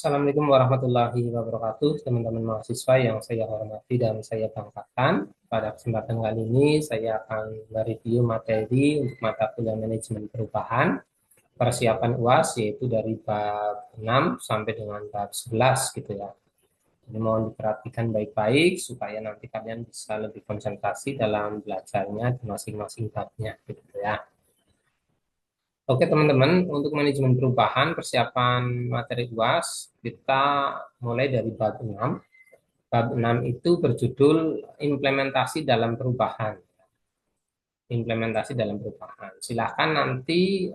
Assalamualaikum warahmatullahi wabarakatuh, teman-teman mahasiswa yang saya hormati dan saya banggakan. Pada kesempatan kali ini, saya akan mereview materi untuk mata kuliah manajemen perubahan, persiapan UAS, yaitu dari bab 6 sampai dengan bab 11 gitu ya. Jadi mohon diperhatikan baik-baik supaya nanti kalian bisa lebih konsentrasi dalam belajarnya di masing-masing babnya gitu ya. Oke teman-teman, untuk manajemen perubahan persiapan materi UAS kita mulai dari bab 6. Bab 6 itu berjudul implementasi dalam perubahan. Implementasi dalam perubahan. Silakan nanti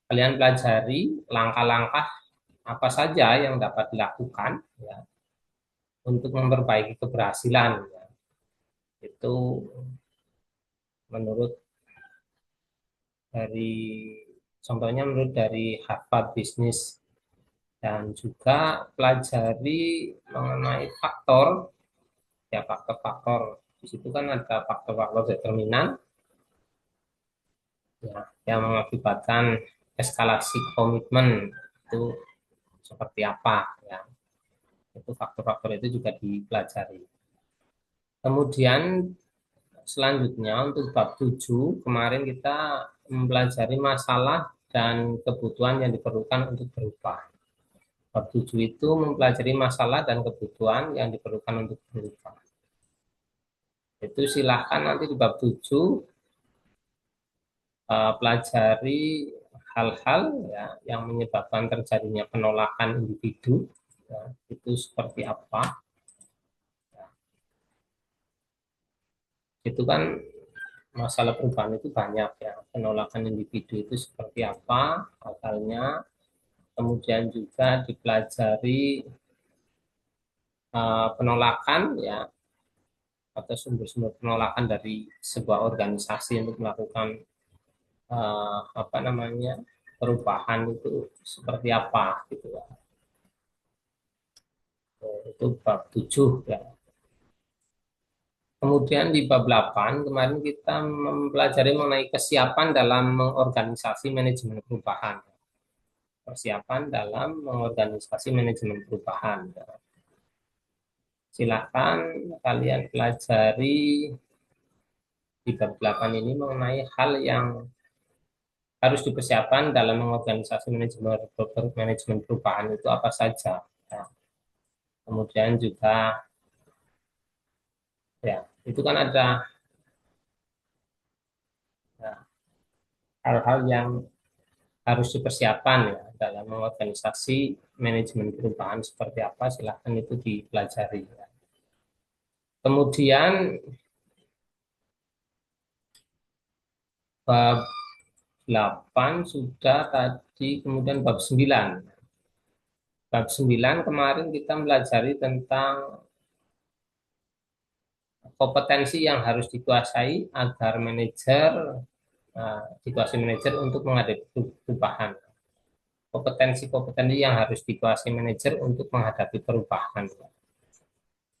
kalian pelajari langkah-langkah apa saja yang dapat dilakukan ya, untuk memperbaiki keberhasilan. Ya. Itu menurut dari contohnya menurut dari Harvard Business, dan juga pelajari mengenai faktor, ya faktor-faktor. Di situ kan ada faktor-faktor determinan ya, yang mengakibatkan eskalasi komitmen itu seperti apa ya. Itu faktor-faktor itu juga dipelajari. Kemudian selanjutnya untuk bab 7 kemarin kita mempelajari masalah dan kebutuhan yang diperlukan untuk berubah. Bab 7 itu mempelajari masalah dan kebutuhan yang diperlukan untuk berubah. Itu silahkan nanti di bab 7 pelajari hal-hal ya, yang menyebabkan terjadinya penolakan individu, ya, itu seperti apa. Ya, itu kan masalah perubahan itu banyak ya, penolakan individu itu seperti apa asalnya, kemudian juga dipelajari penolakan ya, atau sumber-sumber penolakan dari sebuah organisasi untuk melakukan apa namanya perubahan itu seperti apa gitu ya. Itu bab 7 ya. Kemudian di bab 8 kemarin kita mempelajari mengenai kesiapan dalam mengorganisasi manajemen perubahan. Persiapan dalam mengorganisasi manajemen perubahan. Silakan kalian pelajari di bab 8 ini mengenai hal yang harus dipersiapkan dalam mengorganisasi manajemen perubahan itu apa saja. Ya. Kemudian juga ya, itu kan ada ya, hal-hal yang harus dipersiapkan ya dalam mengorganisasi manajemen perubahan seperti apa, silahkan itu dipelajari ya. Kemudian bab 8 sudah tadi, kemudian bab 9. Bab 9 kemarin kita pelajari tentang kompetensi yang harus dikuasai agar manajer dikuasai manajer untuk menghadapi perubahan. Kompetensi-kompetensi yang harus dikuasai manajer untuk menghadapi perubahan.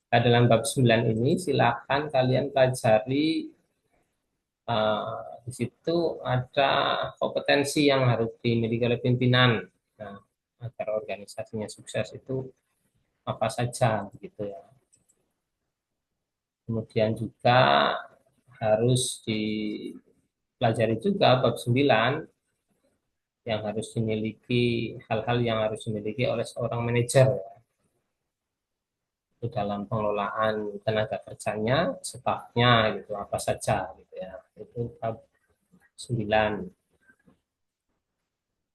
Nah, dalam bab 9 ini silakan kalian pelajari di situ ada kompetensi yang harus dimiliki oleh pimpinan. Nah, agar organisasinya sukses itu apa saja gitu ya. Kemudian juga harus dipelajari juga bab 9 yang harus dimiliki, hal-hal yang harus dimiliki oleh seorang manajer itu dalam pengelolaan tenaga kerjanya, stafnya gitu apa saja gitu ya. Itu bab 9.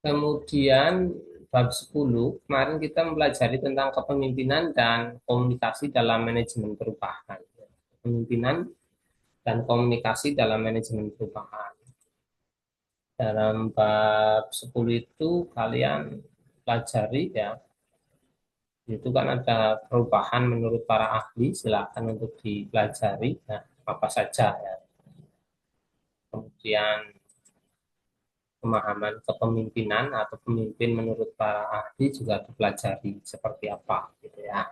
Kemudian bab 10 kemarin kita mempelajari tentang kepemimpinan dan komunikasi dalam manajemen perubahan. Kepemimpinan dan komunikasi dalam manajemen perubahan. Dalam bab 10 itu kalian pelajari ya, itu kan ada perubahan menurut para ahli, silakan untuk dipelajari ya, apa saja ya. Kemudian pemahaman kepemimpinan atau pemimpin menurut para ahli juga dipelajari seperti apa gitu ya.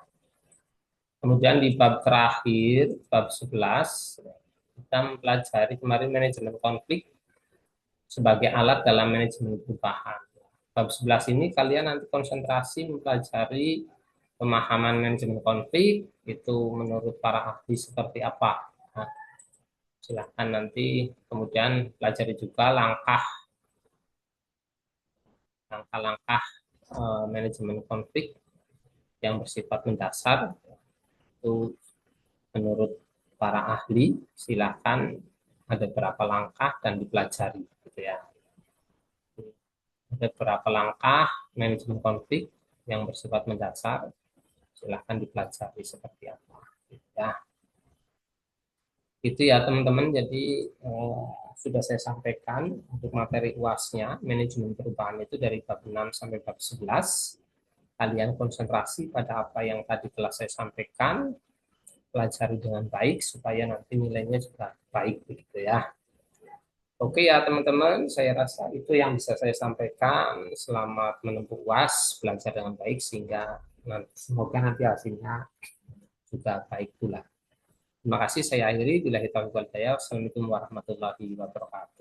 Kemudian di bab terakhir, bab 11, kita mempelajari kemarin manajemen konflik sebagai alat dalam manajemen perubahan. Bab 11 ini kalian nanti konsentrasi mempelajari pemahaman manajemen konflik itu menurut para ahli seperti apa. Nah, silahkan nanti kemudian pelajari juga langkah-langkah manajemen konflik yang bersifat mendasar itu menurut para ahli. Silahkan ada berapa langkah dan dipelajari gitu ya. Ada beberapa langkah manajemen konflik yang bersifat mendasar, silahkan dipelajari seperti apa. Ya, itu ya teman-teman. Jadi sudah saya sampaikan untuk materi UAS-nya, manajemen perubahan itu dari bab 6 sampai bab 11. Kalian konsentrasi pada apa yang tadi telah saya sampaikan, pelajari dengan baik supaya nanti nilainya juga baik begitu ya. Oke ya teman-teman, saya rasa itu yang bisa saya sampaikan. Selamat menempuh UAS, belajar dengan baik sehingga semoga nanti hasilnya juga baik pula. Terima kasih, saya akhiri. Bila kita Wassalamualaikum warahmatullahi wabarakatuh.